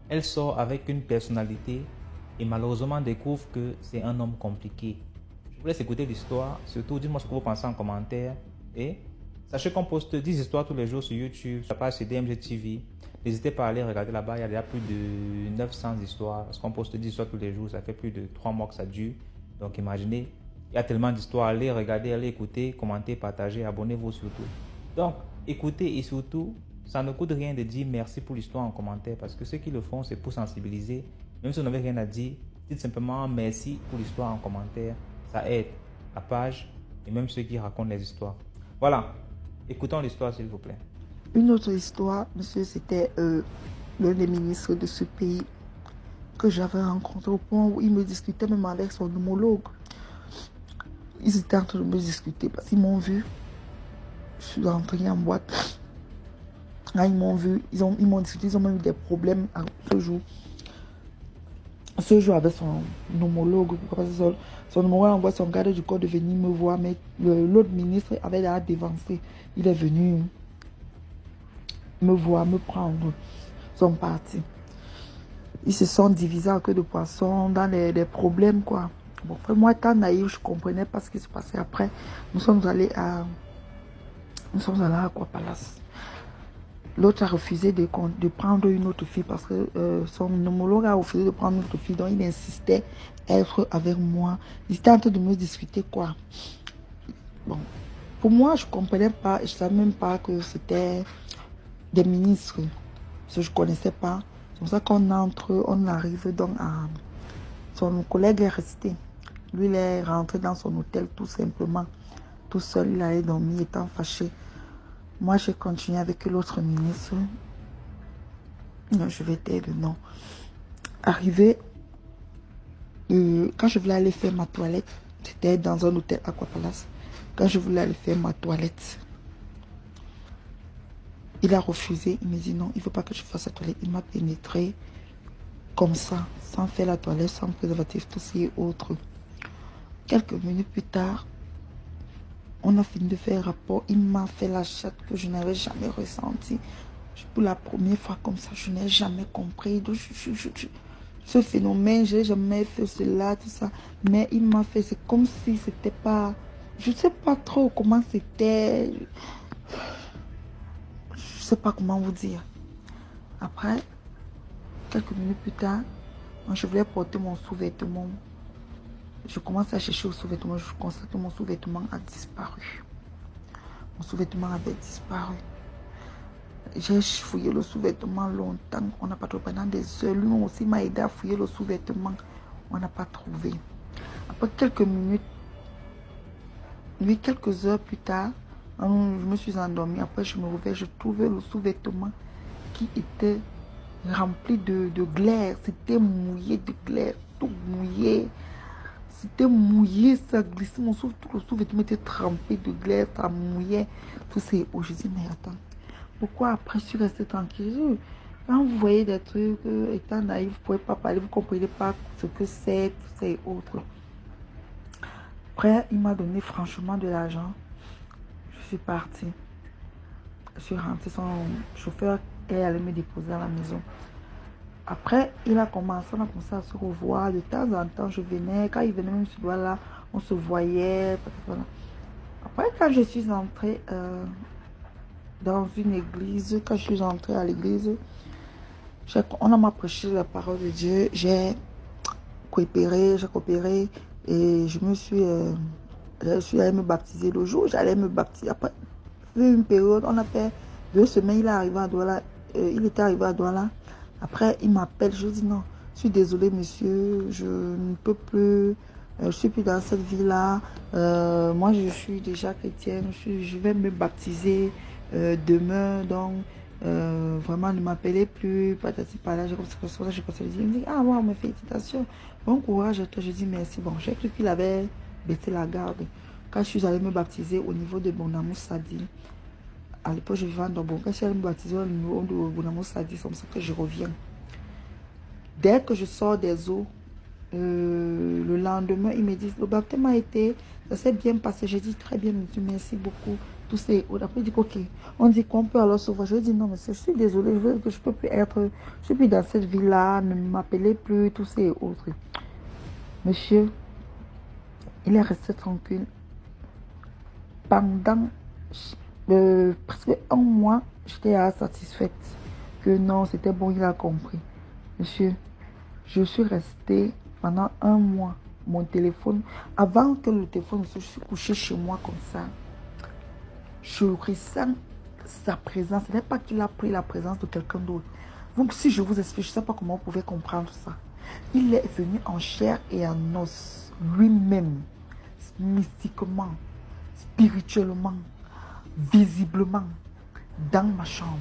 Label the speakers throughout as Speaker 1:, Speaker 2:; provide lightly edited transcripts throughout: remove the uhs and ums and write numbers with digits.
Speaker 1: Elle sort avec une personnalité et malheureusement découvre que c'est un homme compliqué. Je vous laisse écouter l'histoire, surtout dites-moi ce que vous pensez en commentaire. Et sachez qu'on poste 10 histoires tous les jours sur YouTube, sur la page CDMG TV. N'hésitez pas à aller regarder là-bas, il y a déjà plus de 900 histoires. Parce qu'on poste 10 histoires tous les jours, ça fait plus de 3 mois que ça dure. Donc imaginez, il y a tellement d'histoires, allez regarder, allez écouter, commenter, partager, abonnez-vous surtout. Donc écoutez et surtout, ça ne coûte rien de dire merci pour l'histoire en commentaire parce que ceux qui le font, c'est pour sensibiliser. Même si vous n'avez rien à dire, dites simplement merci pour l'histoire en commentaire. Ça aide la page et même ceux qui racontent les histoires. Voilà, écoutons l'histoire s'il vous plaît.
Speaker 2: Une autre histoire, monsieur, c'était l'un des ministres de ce pays que j'avais rencontré au point où il me discutait même avec son homologue. Ils étaient en train de me discuter parce qu'ils m'ont vu. Je suis entrée en boîte. Là, ils m'ont vu, ils m'ont discuté, ils ont même eu des problèmes ce jour. Ce jour avec son homologue, son homologue envoie son garde du corps de venir me voir, mais l'autre ministre avait déjà dévancé. Il est venu me voir, me prendre son parti. Ils se sont divisés en queue de poisson dans des problèmes, quoi. Bon, moi, étant naïf, je ne comprenais pas ce qui se passait après. Nous sommes allés à Aqua Palace. L'autre a refusé de prendre une autre fille parce que son homologue a refusé de prendre une autre fille. Donc, il insistait être avec moi. Il était en train de me discuter, quoi. Bon, pour moi, je ne comprenais pas. Je ne savais même pas que c'était des ministres. Parce que je ne connaissais pas. C'est pour ça qu'on entre, on arrive donc à... Son collègue est resté. Lui, il est rentré dans son hôtel tout simplement. Tout seul, il allait dormir, étant fâché. Moi, j'ai continué avec l'autre ministre. Non, je vais taire le nom. Arrivé, quand je voulais aller faire ma toilette, c'était dans un hôtel Aqua Palace. Quand je voulais aller faire ma toilette, il a refusé. Il me dit non, il ne veut pas que je fasse la toilette. Il m'a pénétré comme ça, sans faire la toilette, sans préservatif, tout ce et autre. Quelques minutes plus tard, on a fini de faire rapport. Il m'a fait la chatte que je n'avais jamais ressentie. Pour la première fois comme ça, je n'ai jamais compris. Donc, ce phénomène, je n'ai jamais fait cela, tout ça. Mais il m'a fait, c'est comme si c'était pas... Je ne sais pas trop comment c'était. Je ne sais pas comment vous dire. Après, quelques minutes plus tard, quand je voulais porter mon sous-vêtement, je commence à chercher au sous-vêtement. Je constate que mon sous-vêtement a disparu. Mon sous-vêtement avait disparu. J'ai fouillé le sous-vêtement longtemps. On n'a pas trouvé pendant des heures. Lui aussi m'a aidé à fouiller le sous-vêtement. On n'a pas trouvé. Après quelques minutes, quelques heures plus tard, je me suis endormie. Après, je me réveille. Je trouvais le sous-vêtement qui était rempli de glaire. C'était mouillé de glaire. Tout mouillé. C'était mouillé, ça glissait. Tout le sous-vêtement était trempé de glaire, ça mouillait. Tout c'est haut. Je dis, mais attends, pourquoi après je suis restée tranquille? Quand vous voyez des trucs, étant naïf, vous ne pouvez pas parler, vous ne comprenez pas ce que c'est, tout ça et autres. Après, il m'a donné franchement de l'argent. Je suis partie. Je suis rentrée, son chauffeur qui allait me déposer à la maison. Après, on a commencé à se revoir. De temps en temps, je venais. Quand il venait même sur là, on se voyait. Après, quand je suis entrée dans une église, quand je suis entrée à l'église, on m'a prêché la parole de Dieu. J'ai coopéré et je suis allée me baptiser le jour. J'allais me baptiser. Après une période, on a fait 2 semaines, il est arrivé à Douala. Il était arrivé à Douala. Après, il m'appelle, je dis non, je suis désolée monsieur, je ne peux plus, je suis plus dans cette vie-là. Moi, je suis déjà chrétienne, je vais me baptiser demain, donc vraiment ne m'appelez plus, patati par là, j'ai commencé à dire, il me dit, ah ouais, mes félicitations, bon courage à toi, je dis merci. Bon, j'ai cru qu'il avait baissé la garde. Quand je suis allée me baptiser au niveau de Bonamou Sadi, à l'époque, je vivais en Dobon. Quand je suis allée me baptiser au niveau de Bonamou Sadi, c'est comme ça que je reviens. Dès que je sors des eaux, le lendemain, ils me disent, le baptême a été, ça s'est bien passé. J'ai dit, très bien, monsieur, merci beaucoup. tous ces... Après, il dit, ok, on dit qu'on peut alors se voir. Je lui dis, non, mais je suis désolée, je peux plus être... Je suis plus dans cette ville-là, ne m'appelez plus, tous ces autres. Monsieur, il est resté tranquille. Pendant presque un mois, j'étais satisfaite que non, c'était bon, il a compris. Monsieur, je suis restée pendant un mois. Mon téléphone, avant que le téléphone, je suis couchée chez moi comme ça. Je ressens sa présence. Ce n'est pas qu'il a pris la présence de quelqu'un d'autre. Donc, si je vous explique, je ne sais pas comment vous pouvez comprendre ça. Il est venu en chair et en os, lui-même, mystiquement, spirituellement, visiblement, dans ma chambre.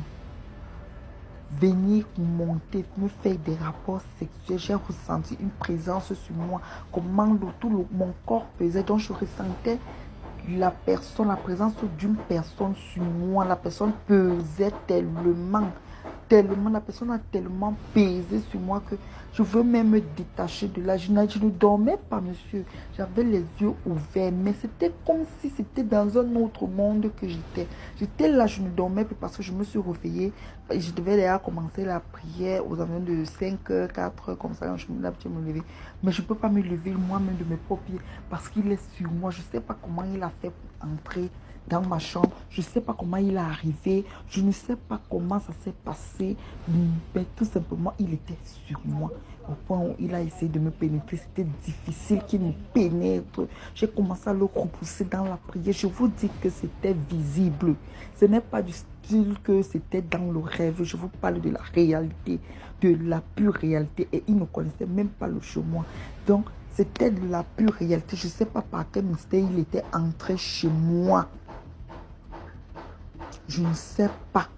Speaker 2: Venir monter, me faire des rapports sexuels. J'ai ressenti une présence sur moi. Comment mon corps pesait. Donc, je ressentais la présence d'une personne sur moi. La personne pesait tellement, la personne a tellement pesé sur moi que je veux même me détacher de là. Je ne dormais pas, monsieur. J'avais les yeux ouverts, mais c'était comme si c'était dans un autre monde que j'étais. J'étais là, je ne dormais plus parce que je me suis réveillée. Je devais déjà commencer la prière aux environs de 5h, 4h, comme ça, je me lever. Mais je ne peux pas me lever moi-même de mes paupières parce qu'il est sur moi. Je ne sais pas comment il a fait pour entrer dans ma chambre. Je ne sais pas comment il est arrivé. Je ne sais pas comment ça s'est passé. Mais tout simplement, il était sur moi. Au point où il a essayé de me pénétrer, c'était difficile qu'il me pénètre. J'ai commencé à le repousser dans la prière. Je vous dis que c'était visible. Ce n'est pas du style que c'était dans le rêve. Je vous parle de la réalité, de la pure réalité. Et il ne connaissait même pas le chemin. Donc, c'était de la pure réalité. Je ne sais pas par quel mystère il était entré chez moi. Je ne sais pas.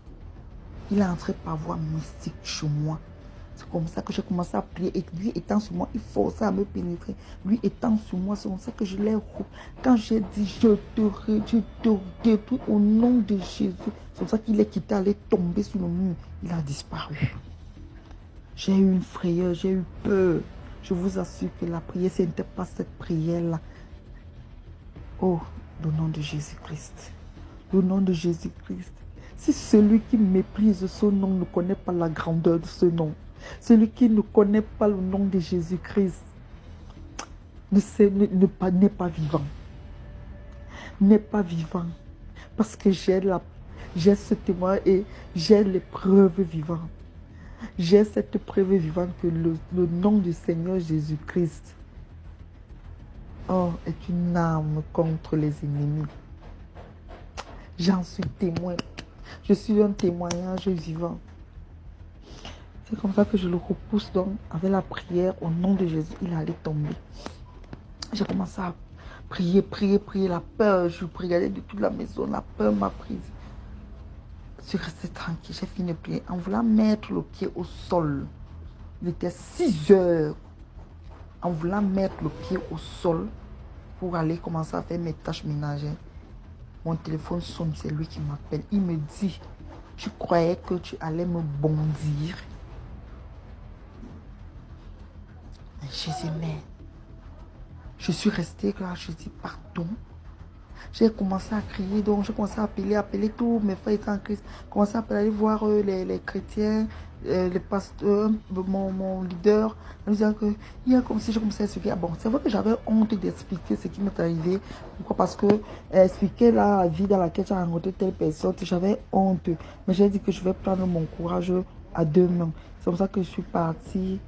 Speaker 2: Il est entré par voie mystique chez moi. C'est comme ça que j'ai commencé à prier. Et lui étant sur moi, il forçait à me pénétrer. Lui étant sur moi, c'est comme ça que je l'ai... Quand j'ai dit, je te détruis au nom de Jésus. C'est comme ça qu'il est quitté, allé tomber sur le mur. Il a disparu. J'ai eu une frayeur, j'ai eu peur. Je vous assure que la prière, ce n'était pas cette prière-là. Oh, le nom de Jésus-Christ. Le nom de Jésus-Christ. Si celui qui méprise ce nom ne connaît pas la grandeur de ce nom, celui qui ne connaît pas le nom de Jésus-Christ n'est pas vivant. N'est pas vivant. Parce que j'ai ce témoin et j'ai les preuves vivantes. J'ai cette preuve vivante que le nom du Seigneur Jésus-Christ est une arme contre les ennemis. J'en suis témoin. Je suis un témoignage vivant. C'est comme ça que je le repousse donc avec la prière au nom de Jésus. Il allait tomber. J'ai commencé à prier. La peur, je regardais de toute la maison. La peur m'a prise. Je suis restée tranquille. J'ai fini de prier. En voulant mettre le pied au sol, il était 6 heures. En voulant mettre le pied au sol pour aller commencer à faire mes tâches ménagères. Mon téléphone sonne, c'est lui qui m'appelle. Il me dit, tu croyais que tu allais me bondir. J'ai dit, mais je suis restée là, je dis, pardon. J'ai commencé à crier, donc j'ai commencé à appeler tous mes frères en Christ. J'ai commencé à aller voir les chrétiens, les pasteurs, mon leader. En disant que, il y a comme si je commençais à expliquer. Ah bon, c'est vrai que j'avais honte d'expliquer ce qui m'est arrivé. Pourquoi? Parce que expliquer la vie dans laquelle j'ai rencontré telle personne, j'avais honte. Mais j'ai dit que je vais prendre mon courage à 2 mains. C'est comme ça que je suis partie.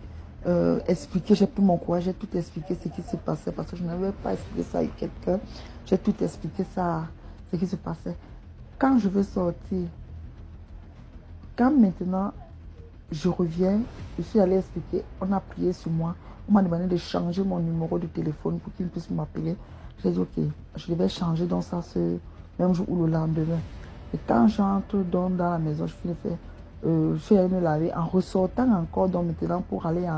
Speaker 2: Expliquer, j'ai pris mon courage, j'ai tout expliqué ce qui se passait parce que je n'avais pas expliqué ça à quelqu'un. J'ai tout expliqué ça, ce qui se passait. Quand je veux sortir, quand maintenant je reviens, je suis allée expliquer, on a prié sur moi, on m'a demandé de changer mon numéro de téléphone pour qu'il puisse m'appeler. J'ai dit ok, je devais changer dans ça ce même jour ou le lendemain. Et quand j'entre dans la maison, je suis allée me laver en ressortant encore donc maintenant pour aller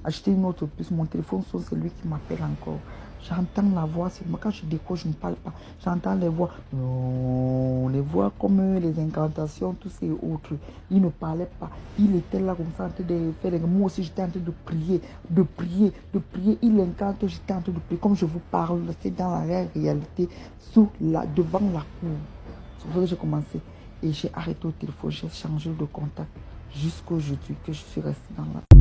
Speaker 2: acheter une autre puce. Mon téléphone sonne, c'est lui qui m'appelle encore. J'entends la voix, c'est moi quand je décroche, je ne parle pas. J'entends les voix, non, les voix comme les incantations, tous ces autres. Il ne parlait pas. Il était là comme ça en train de faire. Moi aussi, j'étais en train de prier. Il incante, j'étais en train de prier. Comme je vous parle, c'est dans la réalité, devant la cour. C'est pour ça que j'ai commencé et j'ai arrêté au téléphone, j'ai changé de contact jusqu'aujourd'hui que je suis restée dans la...